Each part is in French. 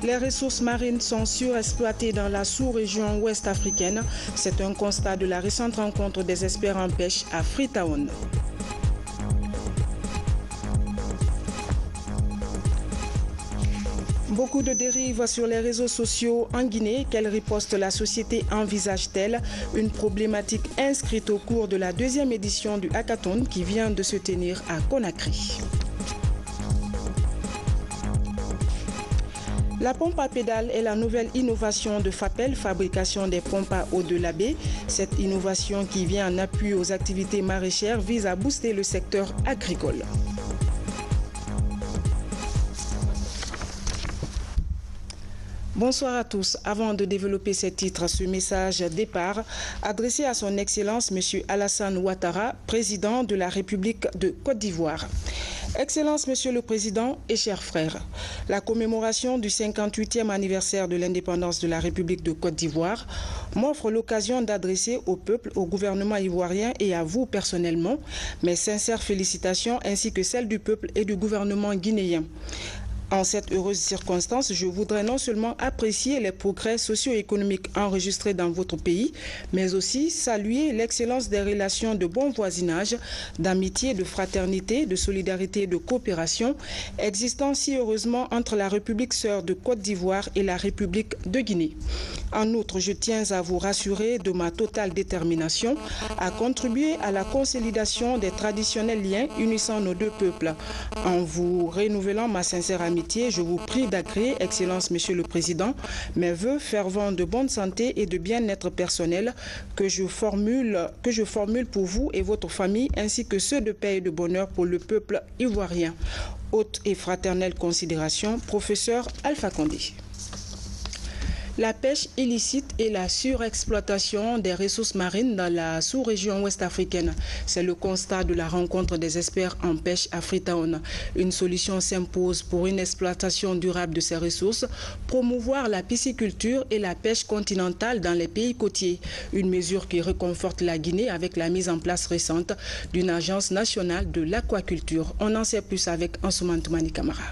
Les ressources marines sont surexploitées dans la sous-région ouest africaine. C'est un constat de la récente rencontre des experts en pêche à Freetown. Beaucoup de dérives sur les réseaux sociaux en Guinée. Quelle riposte la société envisage-t-elle? Une problématique inscrite au cours de la deuxième édition du hackathon qui vient de se tenir à Conakry. La pompe à pédales est la nouvelle innovation de FAPEL, fabrication des pompes à eau de la baie. Cette innovation qui vient en appui aux activités maraîchères vise à booster le secteur agricole. Bonsoir à tous. Avant de développer ces titres, ce message départ adressé à son Excellence M. Alassane Ouattara, président de la République de Côte d'Ivoire. Excellence, Monsieur le Président et chers frères, la commémoration du 58e anniversaire de l'indépendance de la République de Côte d'Ivoire m'offre l'occasion d'adresser au peuple, au gouvernement ivoirien et à vous personnellement mes sincères félicitations ainsi que celles du peuple et du gouvernement guinéen. En cette heureuse circonstance, je voudrais non seulement apprécier les progrès socio-économiques enregistrés dans votre pays, mais aussi saluer l'excellence des relations de bon voisinage, d'amitié, de fraternité, de solidarité et de coopération existant si heureusement entre la République sœur de Côte d'Ivoire et la République de Guinée. En outre, je tiens à vous rassurer de ma totale détermination à contribuer à la consolidation des traditionnels liens unissant nos deux peuples. En vous renouvelant ma sincère amitié, je vous prie d'agréer, Excellence Monsieur le Président, mes vœux fervents de bonne santé et de bien-être personnel que je formule pour vous et votre famille, ainsi que ceux de paix et de bonheur pour le peuple ivoirien. Haute et fraternelle considération, professeur Alpha Condé. La pêche illicite et la surexploitation des ressources marines dans la sous-région ouest africaine. C'est le constat de la rencontre des experts en pêche à Freetown. Une solution s'impose pour une exploitation durable de ces ressources, promouvoir la pisciculture et la pêche continentale dans les pays côtiers. Une mesure qui réconforte la Guinée avec la mise en place récente d'une agence nationale de l'aquaculture. On en sait plus avec Ansoumane Toumani Camara.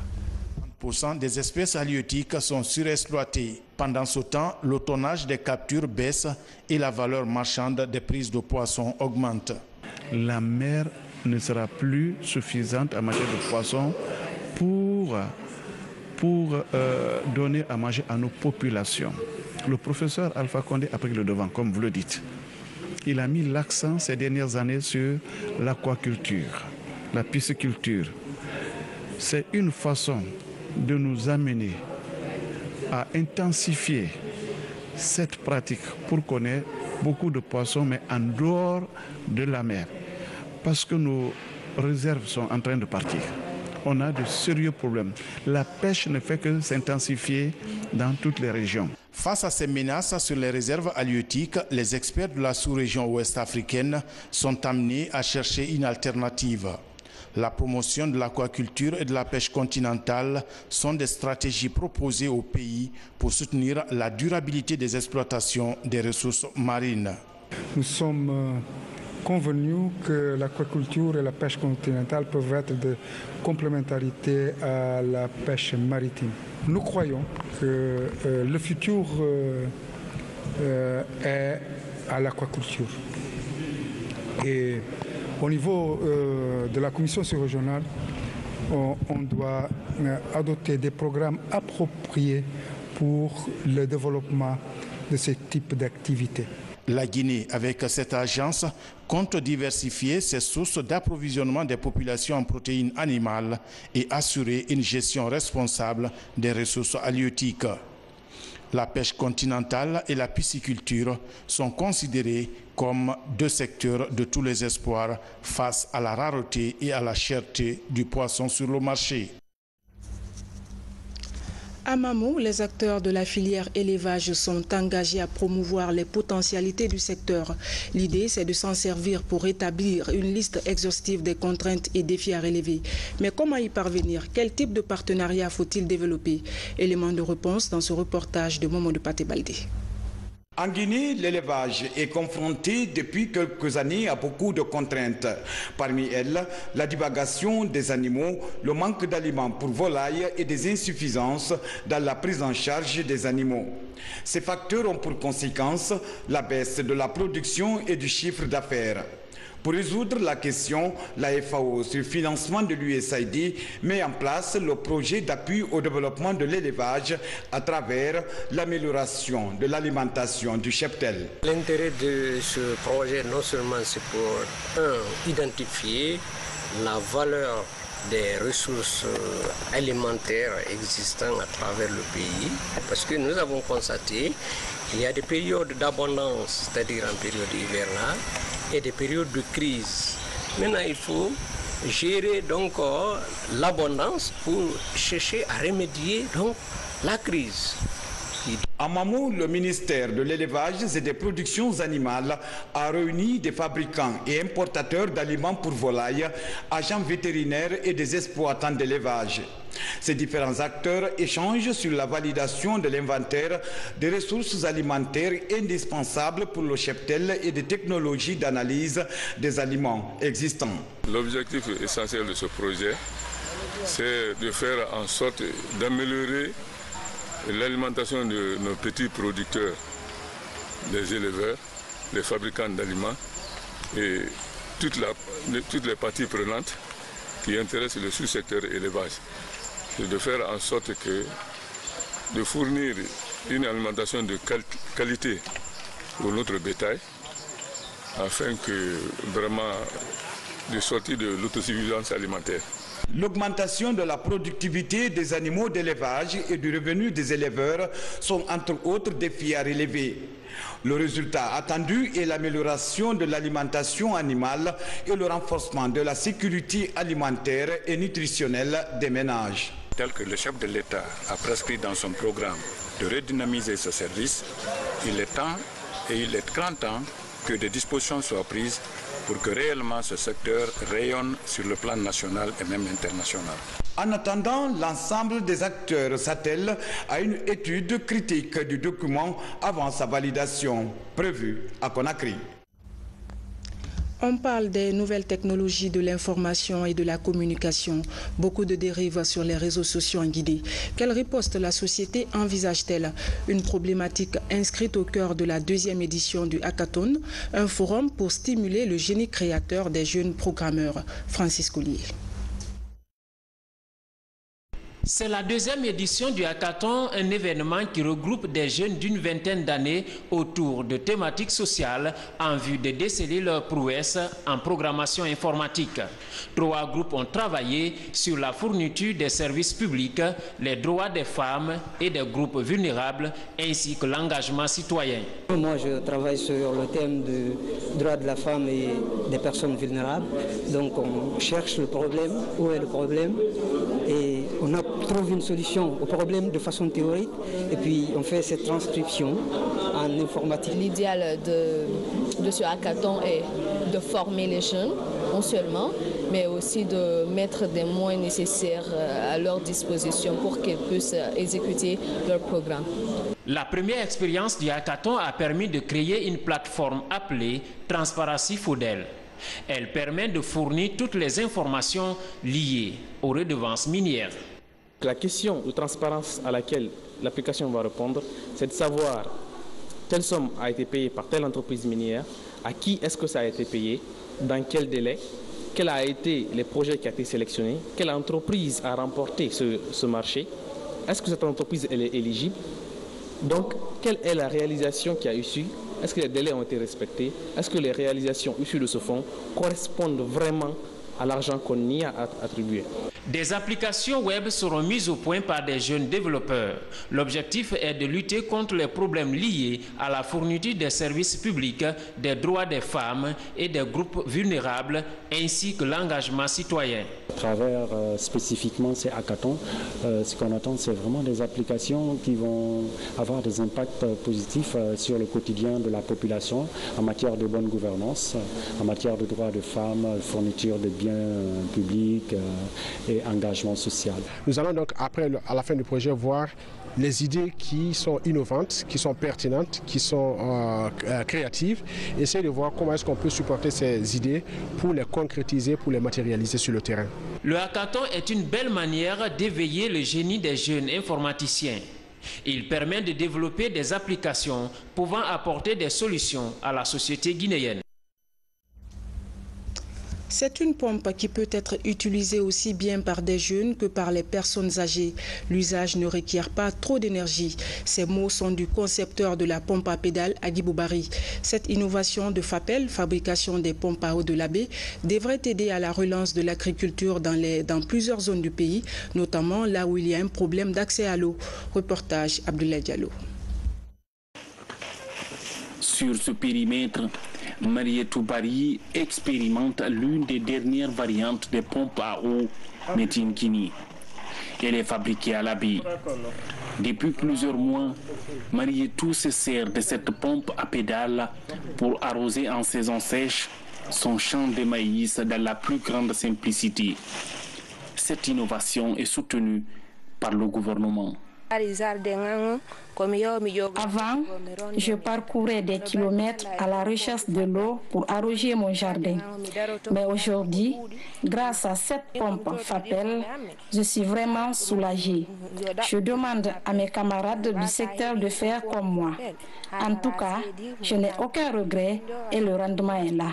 30% des espèces halieutiques sont surexploitées. Pendant ce temps, le tonnage des captures baisse et la valeur marchande des prises de poissons augmente. La mer ne sera plus suffisante en matière de poissons pour donner à manger à nos populations. Le professeur Alpha Condé a pris le devant, comme vous le dites. Il a mis l'accent ces dernières années sur l'aquaculture, la pisciculture. C'est une façon de nous amener à intensifier cette pratique pour qu'on ait beaucoup de poissons, mais en dehors de la mer. Parce que nos réserves sont en train de partir. On a de sérieux problèmes. La pêche ne fait que s'intensifier dans toutes les régions. Face à ces menaces sur les réserves halieutiques, les experts de la sous-région ouest africaine sont amenés à chercher une alternative. La promotion de l'aquaculture et de la pêche continentale sont des stratégies proposées au pays pour soutenir la durabilité des exploitations des ressources marines. Nous sommes convenus que l'aquaculture et la pêche continentale peuvent être de complémentarité à la pêche maritime. Nous croyons que le futur est à l'aquaculture. Et au niveau de la commission sous-régionale, on doit adopter des programmes appropriés pour le développement de ce type d'activité. La Guinée, avec cette agence, compte diversifier ses sources d'approvisionnement des populations en protéines animales et assurer une gestion responsable des ressources halieutiques. La pêche continentale et la pisciculture sont considérés comme deux secteurs de tous les espoirs face à la rareté et à la cherté du poisson sur le marché. À Mamo, les acteurs de la filière élevage sont engagés à promouvoir les potentialités du secteur. L'idée, c'est de s'en servir pour établir une liste exhaustive des contraintes et défis à relever. Mais comment y parvenir? Quel type de partenariat faut-il développer? Élément de réponse dans ce reportage de Momo de Paté Baldé. En Guinée, l'élevage est confronté depuis quelques années à beaucoup de contraintes. Parmi elles, la divagation des animaux, le manque d'aliments pour volailles et des insuffisances dans la prise en charge des animaux. Ces facteurs ont pour conséquence la baisse de la production et du chiffre d'affaires. Pour résoudre la question, la FAO, sur le financement de l'USAID, met en place le projet d'appui au développement de l'élevage à travers l'amélioration de l'alimentation du cheptel. L'intérêt de ce projet, non seulement c'est pour, identifier la valeur des ressources alimentaires existantes à travers le pays, parce que nous avons constaté qu'il y a des périodes d'abondance, c'est-à-dire en période hivernale, et des périodes de crise. Maintenant, il faut gérer donc l'abondance pour chercher à remédier donc la crise. À Mamou, le ministère de l'élevage et des productions animales a réuni des fabricants et importateurs d'aliments pour volailles, agents vétérinaires et des exploitants d'élevage. Ces différents acteurs échangent sur la validation de l'inventaire des ressources alimentaires indispensables pour le cheptel et des technologies d'analyse des aliments existants. L'objectif essentiel de ce projet, c'est de faire en sorte d'améliorer l'alimentation de nos petits producteurs, les éleveurs, les fabricants d'aliments et toutes les parties prenantes qui intéressent le sous-secteur élevage. C'est de faire en sorte de fournir une alimentation de qualité pour notre bétail afin que vraiment de sortir de l'autosuffisance alimentaire. L'augmentation de la productivité des animaux d'élevage et du revenu des éleveurs sont entre autres défis à relever. Le résultat attendu est l'amélioration de l'alimentation animale et le renforcement de la sécurité alimentaire et nutritionnelle des ménages. Tel que le chef de l'État a prescrit dans son programme de redynamiser ce service, il est temps et il est grand temps que des dispositions soient prises pour que réellement ce secteur rayonne sur le plan national et même international. En attendant, l'ensemble des acteurs s'attelle à une étude critique du document avant sa validation, prévue à Conakry. On parle des nouvelles technologies de l'information et de la communication. Beaucoup de dérives sur les réseaux sociaux en Guinée. Quelle riposte la société envisage-t-elle? Une problématique inscrite au cœur de la 2e édition du Hackathon, un forum pour stimuler le génie créateur des jeunes programmeurs. Francis Collier. C'est la 2e édition du Hackathon, un événement qui regroupe des jeunes d'une vingtaine d'années autour de thématiques sociales en vue de déceler leurs prouesses en programmation informatique. 3 groupes ont travaillé sur la fourniture des services publics, les droits des femmes et des groupes vulnérables, ainsi que l'engagement citoyen. Moi, je travaille sur le thème du droit de la femme et des personnes vulnérables. Donc, on cherche le problème, où est le problème, et on trouve une solution au problème de façon théorique, et puis on fait cette transcription en informatique. L'idéal de ce hackathon est de former les jeunes, non seulement, mais aussi de mettre des moyens nécessaires à leur disposition pour qu'ils puissent exécuter leur programme. La première expérience du hackathon a permis de créer une plateforme appelée Transparency Fodel. Elle permet de fournir toutes les informations liées aux redevances minières. La question de transparence à laquelle l'application va répondre, c'est de savoir quelle somme a été payée par telle entreprise minière, à qui est-ce que ça a été payé, dans quel délai, quels ont été les projets qui ont été sélectionnés, quelle entreprise a remporté ce marché, est-ce que cette entreprise elle est éligible, donc quelle est la réalisation qui a issue, est-ce que les délais ont été respectés, est-ce que les réalisations issues de ce fonds correspondent vraiment à l'argent qu'on y a attribué. Des applications web seront mises au point par des jeunes développeurs. L'objectif est de lutter contre les problèmes liés à la fourniture des services publics, des droits des femmes et des groupes vulnérables, ainsi que l'engagement citoyen. À travers spécifiquement ces hackathons, ce qu'on attend, c'est vraiment des applications qui vont avoir des impacts positifs sur le quotidien de la population en matière de bonne gouvernance, en matière de droits de femmes, fourniture de biens publics et engagement social. Nous allons donc après, à la fin du projet, voir les idées qui sont innovantes, qui sont pertinentes, qui sont créatives, essayer de voir comment est-ce qu'on peut supporter ces idées pour les concrétiser, pour les matérialiser sur le terrain. Le hackathon est une belle manière d'éveiller le génie des jeunes informaticiens. Il permet de développer des applications pouvant apporter des solutions à la société guinéenne. C'est une pompe qui peut être utilisée aussi bien par des jeunes que par les personnes âgées. L'usage ne requiert pas trop d'énergie. Ces mots sont du concepteur de la pompe à pédales, Agibou Bari. Cette innovation de FAPEL, fabrication des pompes à eau de la baie, devrait aider à la relance de l'agriculture dans plusieurs zones du pays, notamment là où il y a un problème d'accès à l'eau. Reportage Abdoulaye Diallo. Sur ce périmètre, Marietou Bari expérimente l'une des dernières variantes des pompes à eau Métinkini. Elle est fabriquée à la baie. Depuis plusieurs mois, Marietou se sert de cette pompe à pédales pour arroser en saison sèche son champ de maïs dans la plus grande simplicité. Cette innovation est soutenue par le gouvernement. Avant, je parcourais des kilomètres à la recherche de l'eau pour arroser mon jardin. Mais aujourd'hui, grâce à cette pompe FAPEL, je suis vraiment soulagée. Je demande à mes camarades du secteur de faire comme moi. En tout cas, je n'ai aucun regret et le rendement est là.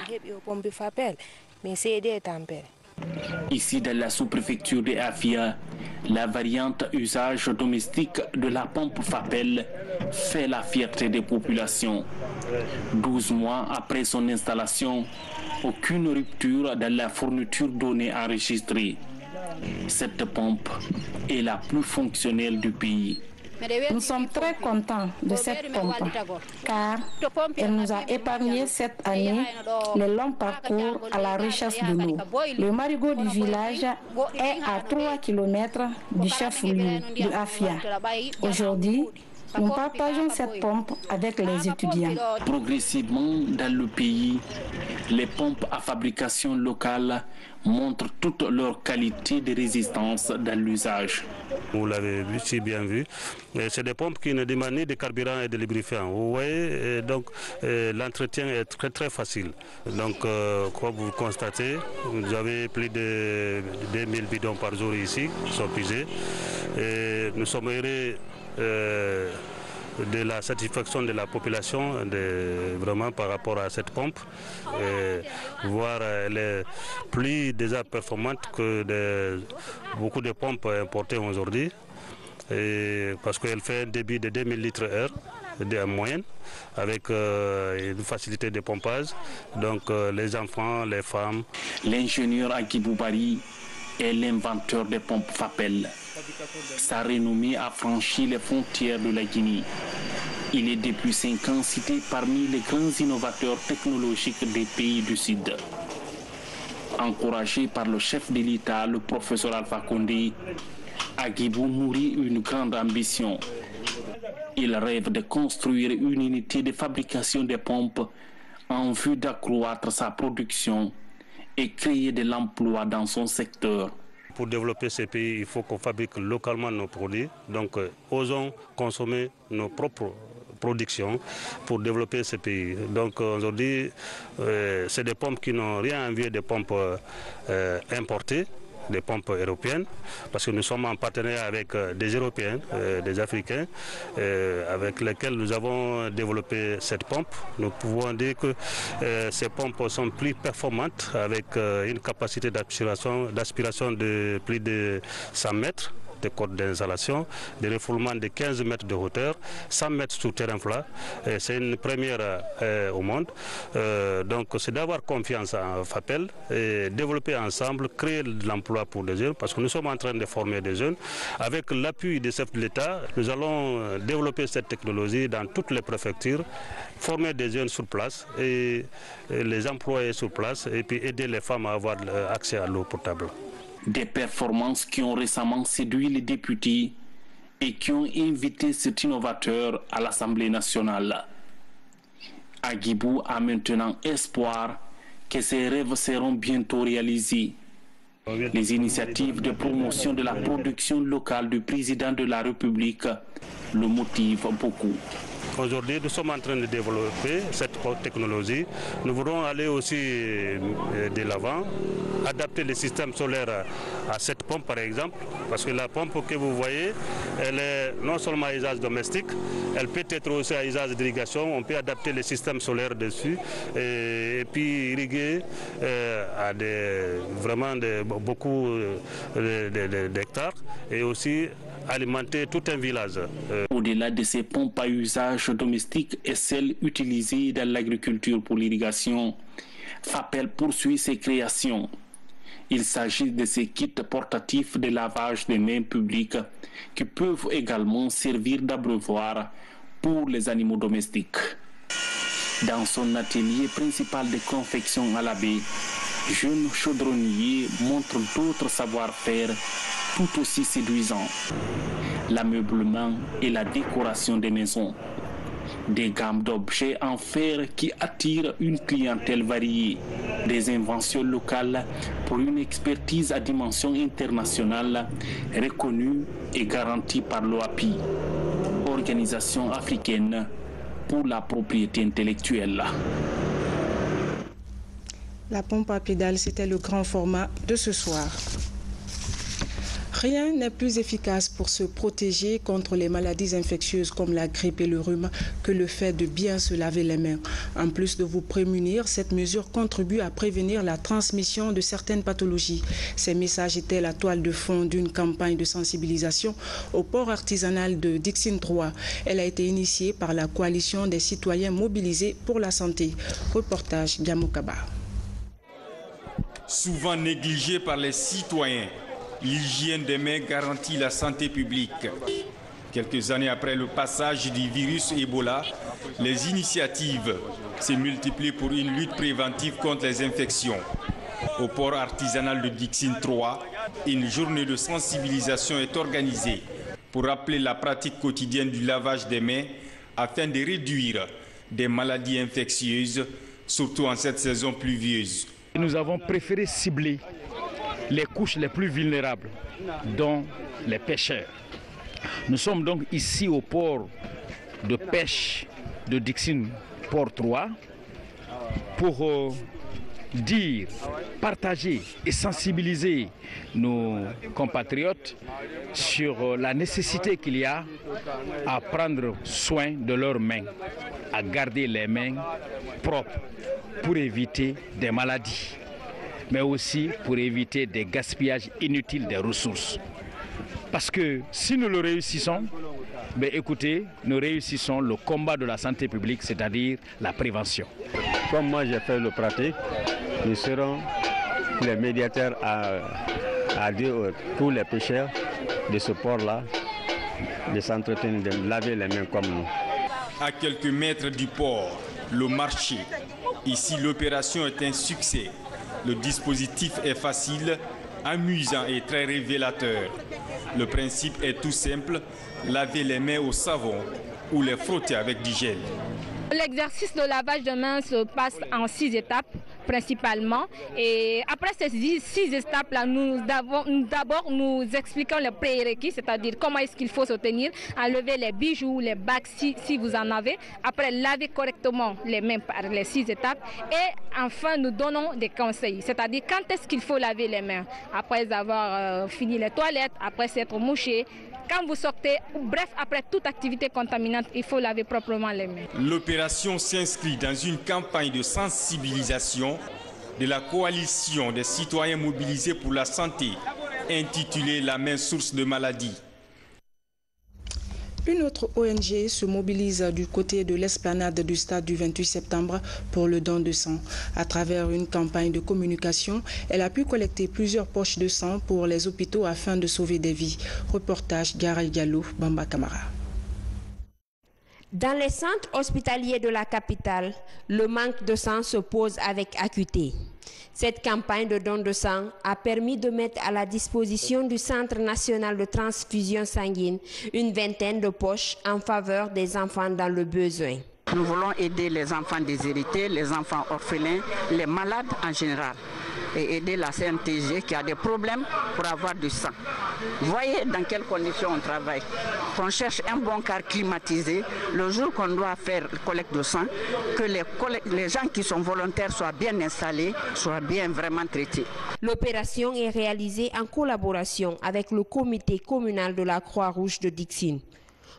Ici, dans la sous-préfecture de Afia, la variante usage domestique de la pompe FAPEL fait la fierté des populations. 12 mois après son installation, aucune rupture dans la fourniture d'eau n'est enregistrée. Cette pompe est la plus fonctionnelle du pays. Nous sommes très contents de cette pompe car elle nous a épargné cette année le long parcours à la recherche de l'eau. Le marigot du village est à 3 km du chef-lieu de Afia. Aujourd'hui, nous partageons cette pompe avec les étudiants. Progressivement dans le pays, les pompes à fabrication locale montrent toute leur qualité de résistance dans l'usage. Vous l'avez si bien vu, c'est des pompes qui ne demandent ni de carburant et de lubrifiant. Vous voyez, donc l'entretien est très facile. Donc comme vous constatez, vous avez plus de 2000 bidons par jour ici qui sont puisés. Et nous sommes heureux de la satisfaction de la population vraiment par rapport à cette pompe. Voir elle est plus déjà performante que beaucoup de pompes importées aujourd'hui, parce qu'elle fait un débit de 2000 litres heure en moyenne, avec une facilité de pompage. Donc les enfants, les femmes. L'ingénieur Agibou Bari est l'inventeur des pompes FAPEL. Sa renommée a franchi les frontières de la Guinée. Il est depuis 5 ans cité parmi les grands innovateurs technologiques des pays du Sud. Encouragé par le chef de l'État, le professeur Alpha Condé, Agibou nourrit une grande ambition. Il rêve de construire une unité de fabrication des pompes en vue d'accroître sa production et créer de l'emploi dans son secteur. Pour développer ces pays, il faut qu'on fabrique localement nos produits. Donc, osons consommer nos propres productions pour développer ces pays. Donc, aujourd'hui, c'est des pompes qui n'ont rien à envier des pompes importées, des pompes européennes, parce que nous sommes en partenariat avec des Européens, des Africains, avec lesquels nous avons développé cette pompe. Nous pouvons dire que ces pompes sont plus performantes, avec une capacité d'aspiration de plus de 100 mètres de côte d'installation, des refoulements de 15 mètres de hauteur, 100 mètres sous terrain plat. C'est une première au monde. Donc c'est d'avoir confiance en FAPEL et développer ensemble, créer de l'emploi pour des jeunes, parce que nous sommes en train de former des jeunes. Avec l'appui des chefs de l'État, nous allons développer cette technologie dans toutes les préfectures, former des jeunes sur place et les employer sur place, et puis aider les femmes à avoir accès à l'eau potable. Des performances qui ont récemment séduit les députés et qui ont invité cet innovateur à l'Assemblée nationale. Agibou a maintenant espoir que ces rêves seront bientôt réalisés. Les initiatives de promotion de la production locale du président de la République le motivent beaucoup. Aujourd'hui, nous sommes en train de développer cette technologie. Nous voulons aller aussi de l'avant, adapter les systèmes solaires à cette pompe par exemple, parce que la pompe que vous voyez, elle est non seulement à usage domestique, elle peut être aussi à usage d'irrigation. On peut adapter les systèmes solaires dessus et puis irriguer à vraiment beaucoup d'hectares et aussi alimenter tout un village. Au-delà de ces pompes à usage domestique et celles utilisées dans l'agriculture pour l'irrigation, FAPEL poursuit ses créations. Il s'agit de ces kits portatifs de lavage des mains publiques qui peuvent également servir d'abreuvoir pour les animaux domestiques. Dans son atelier principal de confection à la baie, jeune chaudronnier montre d'autres savoir-faire tout aussi séduisants. L'ameublement et la décoration des maisons. Des gammes d'objets en fer qui attirent une clientèle variée. Des inventions locales pour une expertise à dimension internationale reconnue et garantie par l'OAPI, Organisation africaine pour la propriété intellectuelle. La pompe à pédales, c'était le grand format de ce soir. Rien n'est plus efficace pour se protéger contre les maladies infectieuses comme la grippe et le rhume que le fait de bien se laver les mains. En plus de vous prémunir, cette mesure contribue à prévenir la transmission de certaines pathologies. Ces messages étaient la toile de fond d'une campagne de sensibilisation au port artisanal de Dixine 3. Elle a été initiée par la coalition des citoyens mobilisés pour la santé. Reportage Diamokaba. Souvent négligée par les citoyens, l'hygiène des mains garantit la santé publique. Quelques années après le passage du virus Ebola, les initiatives se multiplient pour une lutte préventive contre les infections. Au port artisanal de Dixine 3, une journée de sensibilisation est organisée pour rappeler la pratique quotidienne du lavage des mains afin de réduire des maladies infectieuses, surtout en cette saison pluvieuse. Nous avons préféré cibler les couches les plus vulnérables, dont les pêcheurs. Nous sommes donc ici au port de pêche de Dixine, port 3, pour dire, partager et sensibiliser nos compatriotes sur la nécessité qu'il y a à prendre soin de leurs mains, à garder les mains propres pour éviter des maladies, mais aussi pour éviter des gaspillages inutiles des ressources. Parce que si nous le réussissons, écoutez, nous réussissons le combat de la santé publique, c'est-à-dire la prévention. Comme moi j'ai fait le pratique, nous serons les médiateurs à dire à tous les pêcheurs de ce port-là de s'entretenir, de laver les mains comme nous. À quelques mètres du port, le marché. Ici, l'opération est un succès. Le dispositif est facile, amusant et très révélateur. Le principe est tout simple, laver les mains au savon ou les frotter avec du gel. L'exercice de lavage de mains se passe en 6 étapes principalement. Et après ces 6 étapes-là, d'abord nous expliquons les prérequis, c'est-à-dire comment est-ce qu'il faut se tenir, enlever les bijoux, les bagues si vous en avez. Après, laver correctement les mains par les 6 étapes. Et enfin, nous donnons des conseils, c'est-à-dire quand est-ce qu'il faut laver les mains. Après avoir fini les toilettes, après s'être mouché. Quand vous sortez, bref, après toute activité contaminante, il faut laver proprement les mains. L'opération s'inscrit dans une campagne de sensibilisation de la coalition des citoyens mobilisés pour la santé, intitulée La main source de maladie. Une autre ONG se mobilise du côté de l'esplanade du stade du 28 septembre pour le don de sang. À travers une campagne de communication, elle a pu collecter plusieurs poches de sang pour les hôpitaux afin de sauver des vies. Reportage Garay Diallo, Bamba Camara. Dans les centres hospitaliers de la capitale, le manque de sang se pose avec acuité. Cette campagne de don de sang a permis de mettre à la disposition du Centre national de transfusion sanguine une vingtaine de poches en faveur des enfants dans le besoin. Nous voulons aider les enfants déshérités, les enfants orphelins, les malades en général, et aider la CNTG qui a des problèmes pour avoir du sang. Voyez dans quelles conditions on travaille. On cherche un bon car climatisé. Le jour qu'on doit faire collecte de sang, que les gens qui sont volontaires soient bien installés, soient bien vraiment traités. L'opération est réalisée en collaboration avec le comité communal de la Croix-Rouge de Dixine.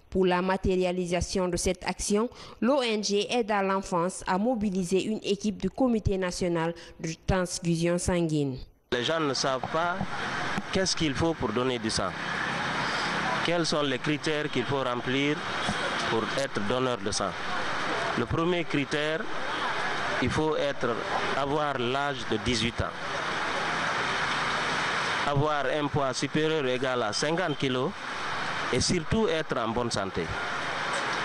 Pour la matérialisation de cette action, l'ONG Aide à l'enfance a mobilisé une équipe du Comité national de transfusion sanguine. Les gens ne savent pas qu'est-ce qu'il faut pour donner du sang. Quels sont les critères qu'il faut remplir pour être donneur de sang. Le premier critère, il faut avoir l'âge de 18 ans. Avoir un poids supérieur ou égal à 50 kg. Et surtout être en bonne santé.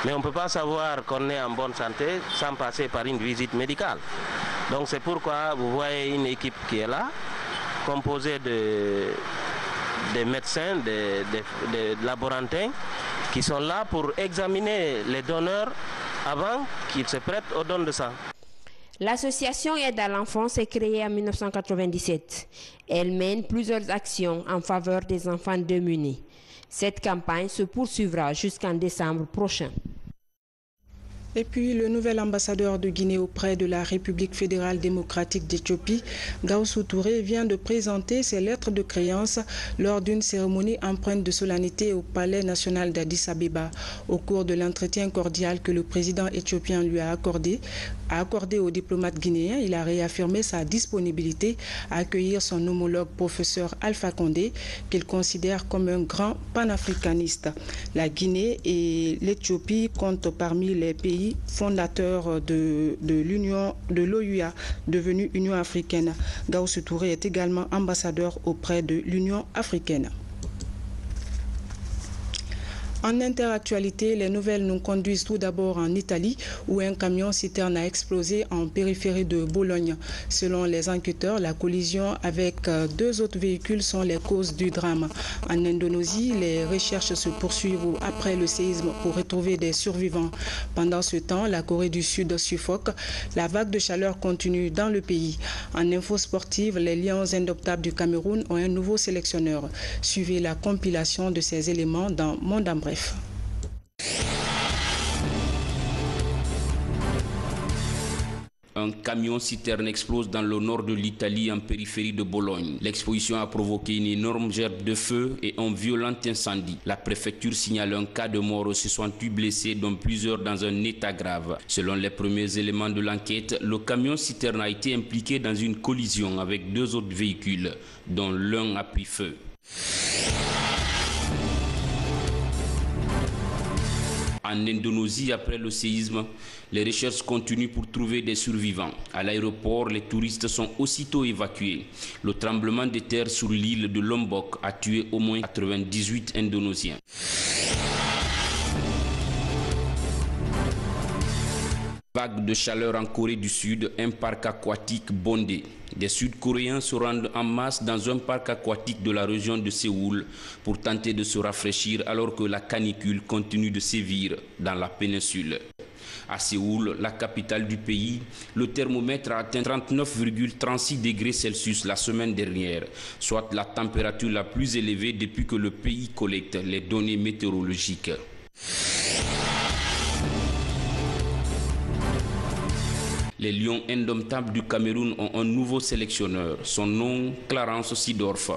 Mais on ne peut pas savoir qu'on est en bonne santé sans passer par une visite médicale. Donc c'est pourquoi vous voyez une équipe qui est là, composée des médecins, des laborantins, qui sont là pour examiner les donneurs avant qu'ils se prêtent au don de sang. L'association Aide à l'enfance est créée en 1997. Elle mène plusieurs actions en faveur des enfants démunis. Cette campagne se poursuivra jusqu'en décembre prochain. Et puis, le nouvel ambassadeur de Guinée auprès de la République fédérale démocratique d'Éthiopie, Gawsu Touré, vient de présenter ses lettres de créance lors d'une cérémonie empreinte de solennité au Palais national d'Addis Abeba. Au cours de l'entretien cordial que le président éthiopien lui a accordé au diplomate guinéen, il a réaffirmé sa disponibilité à accueillir son homologue professeur Alpha Condé, qu'il considère comme un grand panafricaniste. La Guinée et l'Éthiopie comptent parmi les pays fondateur de l'OUA, devenue Union africaine. Gawsu Touré est également ambassadeur auprès de l'Union africaine. En interactualité, les nouvelles nous conduisent tout d'abord en Italie, où un camion-citerne a explosé en périphérie de Bologne. Selon les enquêteurs, la collision avec deux autres véhicules sont les causes du drame. En Indonésie, les recherches se poursuivent après le séisme pour retrouver des survivants. Pendant ce temps, la Corée du Sud suffoque. La vague de chaleur continue dans le pays. En info sportive, les Lions indoptables du Cameroun ont un nouveau sélectionneur. Suivez la compilation de ces éléments dans Monde en Bref. Un camion-citerne explose dans le nord de l'Italie en périphérie de Bologne. L'explosion a provoqué une énorme gerbe de feu et un violent incendie. La préfecture signale un cas de mort et 68 blessés, dont plusieurs dans un état grave. Selon les premiers éléments de l'enquête, le camion-citerne a été impliqué dans une collision avec deux autres véhicules, dont l'un a pris feu. En Indonésie, après le séisme, les recherches continuent pour trouver des survivants. À l'aéroport, les touristes sont aussitôt évacués. Le tremblement de terre sur l'île de Lombok a tué au moins 98 Indonésiens. Vague de chaleur en Corée du Sud, un parc aquatique bondé. Des Sud-Coréens se rendent en masse dans un parc aquatique de la région de Séoul pour tenter de se rafraîchir alors que la canicule continue de sévir dans la péninsule. À Séoul, la capitale du pays, le thermomètre a atteint 39,36 degrés Celsius la semaine dernière, soit la température la plus élevée depuis que le pays collecte les données météorologiques. Les Lions indomptables du Cameroun ont un nouveau sélectionneur. Son nom, Clarence Seedorf.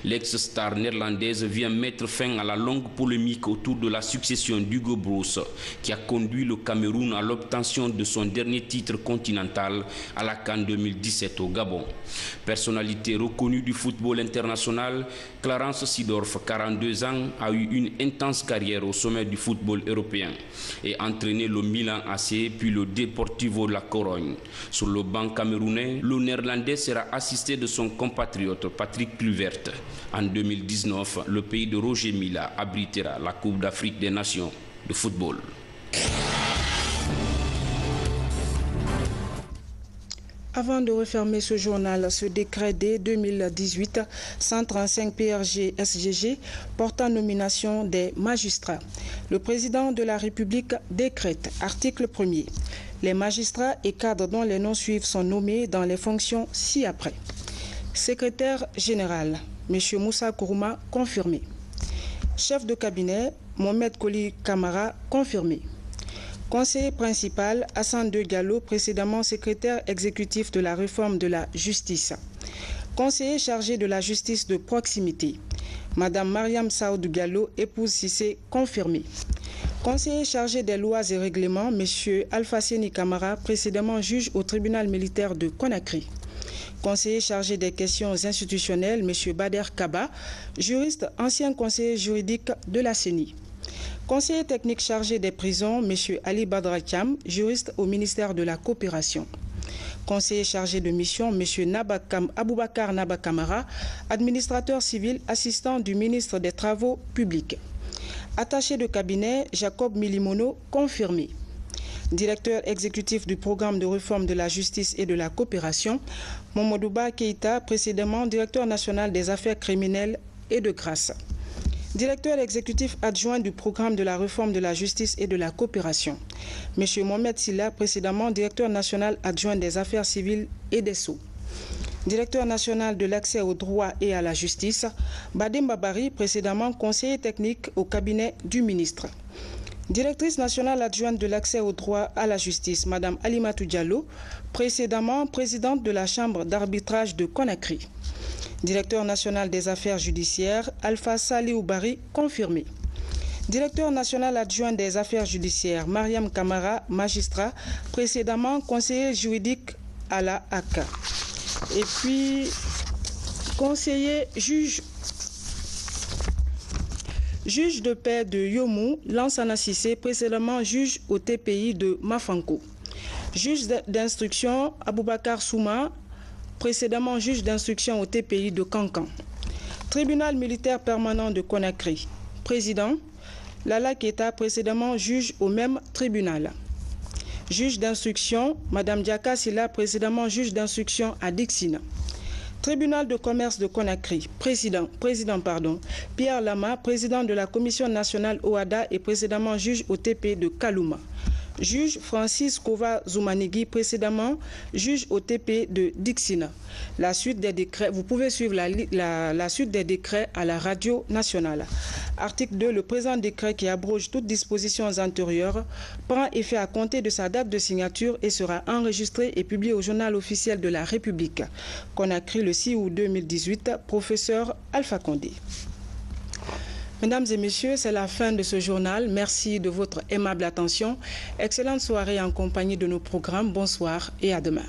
L'ex-star néerlandaise vient mettre fin à la longue polémique autour de la succession d'Hugo Broos, qui a conduit le Cameroun à l'obtention de son dernier titre continental à la CAN 2017 au Gabon. Personnalité reconnue du football international, Clarence Seedorf, 42 ans, a eu une intense carrière au sommet du football européen et entraîné le Milan AC puis le Deportivo La Corogne. Sur le banc camerounais, le Néerlandais sera assisté de son compatriote Patrick Kluivert. En 2019, le pays de Roger Milla abritera la Coupe d'Afrique des Nations de football. Avant de refermer ce journal, ce décret D 2018-135 PRG-SGG portant nomination des magistrats. Le président de la République décrète, article 1er, les magistrats et cadres dont les noms suivent sont nommés dans les fonctions ci-après. Secrétaire général, M. Moussa Kourouma, confirmé. Chef de cabinet, Mohamed Koli Kamara, confirmé. Conseiller principal, Hassan De Gallo, précédemment secrétaire exécutif de la réforme de la justice. Conseiller chargé de la justice de proximité, Madame Mariam Saoudou Gallo, épouse Cissé, confirmé. Conseiller chargé des lois et règlements, M. Alpha Séni Kamara, précédemment juge au tribunal militaire de Conakry. Conseiller chargé des questions institutionnelles, M. Bader Kaba, juriste, ancien conseiller juridique de la CENI. Conseiller technique chargé des prisons, M. Ali Badrakiam, juriste au ministère de la Coopération. Conseiller chargé de mission, M. Aboubakar Nabakamara, administrateur civil, assistant du ministre des Travaux publics. Attaché de cabinet, Jacob Milimono, confirmé. Directeur exécutif du programme de réforme de la justice et de la coopération, Momodouba Keïta, précédemment directeur national des affaires criminelles et de grâce. Directeur exécutif adjoint du programme de la réforme de la justice et de la coopération, M. Mohamed Silla, précédemment directeur national adjoint des affaires civiles et des sceaux. Directeur national de l'accès au droit et à la justice, Badem Babari, précédemment conseiller technique au cabinet du ministre. Directrice nationale adjointe de l'accès au droit à la justice, Mme Alimatou Diallo, précédemment présidente de la Chambre d'arbitrage de Conakry. Directeur national des affaires judiciaires, Alpha Saliou Bari, confirmé. Directeur national adjoint des affaires judiciaires, Mariam Kamara, magistrat, précédemment conseiller juridique à la AK. Et puis, conseiller juge de paix de Yomou, Lansana Sissé, précédemment juge au TPI de Mafanko. Juge d'instruction, Aboubakar Souma, précédemment juge d'instruction au TPI de Cancan. Tribunal militaire permanent de Conakry. Président, Lala Keta, précédemment juge au même tribunal. Juge d'instruction, Mme Diaka Silla, précédemment juge d'instruction à Dixina. Tribunal de commerce de Conakry. Président, Pierre Lama, président de la Commission nationale OADA et précédemment juge au TP de Kalouma. Juge Francis Kova Zoumanigui, précédemment juge au TP de Dixina. La suite des décrets, vous pouvez suivre la suite des décrets à la radio nationale. Article 2, le présent décret qui abroge toutes dispositions antérieures prend effet à compter de sa date de signature et sera enregistré et publié au journal officiel de la République. Conakry le 6 août 2018, professeur Alpha Condé. Mesdames et messieurs, c'est la fin de ce journal. Merci de votre aimable attention. Excellente soirée en compagnie de nos programmes. Bonsoir et à demain.